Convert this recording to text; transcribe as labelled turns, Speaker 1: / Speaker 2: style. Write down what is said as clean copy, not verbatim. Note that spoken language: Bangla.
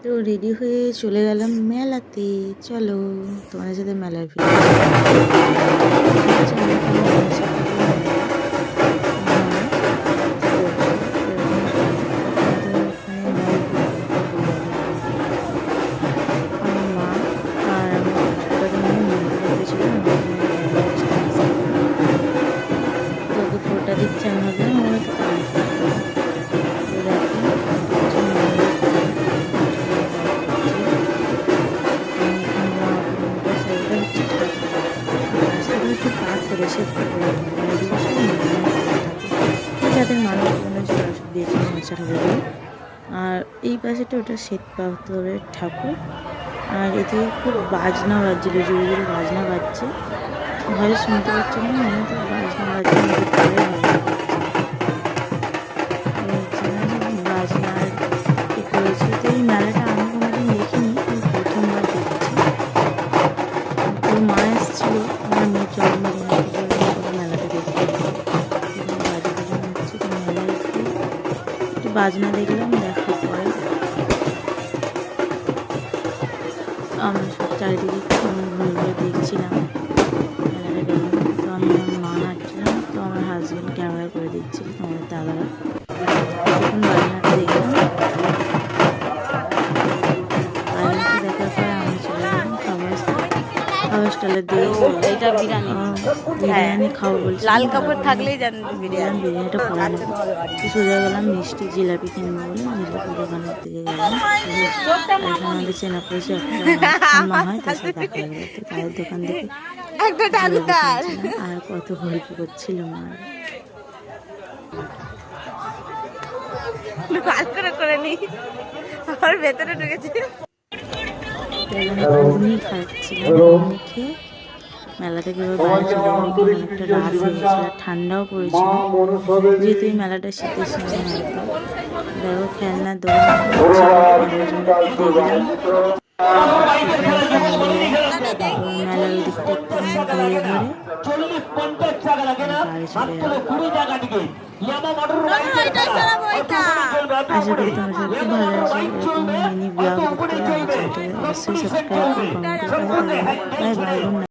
Speaker 1: তো রেডি হয়ে চলে গেলাম মেলাতে। চলো তোমাদের সাথে মেলার ভিডিও। ফোটা দিচ্ছে, আমি ভাবলাম আমরা তো একটু পাথরে যাদের মানুষ দিয়েছে মনসা ঠাকুরকে। আর এই পাশেটা ওটা শ্বেত পাথরের ঠাকুর। আর এদিকে খুব বাজনা বাজছিল, জোরে জোরে বাজনা বাজছে, ঘরে শুনতে পাচ্ছি না, মনে তো বাজনা বাজছে বাজনার এ করেছে। তো এই মেলাটা আমি কোনোদিন দেখিনি, প্রথমবার দেখছি। তো মা এসেছিল আমার মেয়ের জন্মদিন, মেলাটা দেখতে বাজনা হচ্ছে। তো মেলায় একটু বাজনা দেখলাম, দেখার পরে আমরা সব চারিদিকে ঘুরে ঘুরে দেখছিলাম মেলাটা কেমন। তো আমি আমার মা নাচছিলাম, তো আমার হাজব্যান্ড ক্যামেরা করে দিচ্ছিল, তোমাদের দাদারা। তখন বাজনাটা দেখলাম, বাজনাটা দেখার পরে আমি চলে গেলাম খাবার স্টলের দিয়ে।
Speaker 2: এইটা
Speaker 1: বিরিয়ানি খাবো বলছি,
Speaker 2: লাল কাপড় থাকলেই
Speaker 1: বিরিয়ানিটা পরে নেবো। সোজা গেলাম মিষ্টি জিলাপি কিনবো বলে জিলাপি দোকানের দিকে গেলাম। আমাদের চেনা পরিচয় একটা মা হয়, তার সাথে দেখা গেল। তো তাদের দোকান থেকে আর কত গল্প করছিল মা।
Speaker 2: করে নি আমার ভেতরে ঢুকেছে।
Speaker 1: খাচ্ছিলাম, খেয়ে মেলা থেকে বাইরে চলে গেলাম। অনেকটা রাত হয়ে গেছিল, ঠান্ডাও পড়েছিল, যেহেতু এই মেলাটা শীতের সময় হয়তো। দেখো খেলনার দোকান দেখলাম। মেলার ওই দিকটা একটু ঘুরে ঘুরে বাড়ি চলে যাবো। আশা করি তোমার সাথে খুব ভালো আছে। এরকম মিনি ব্লগ দেখতে হলে আমার চ্যানেলটাকে অবশ্যই সাবস্ক্রাইব করে কমেন্ট করে। Bye bye.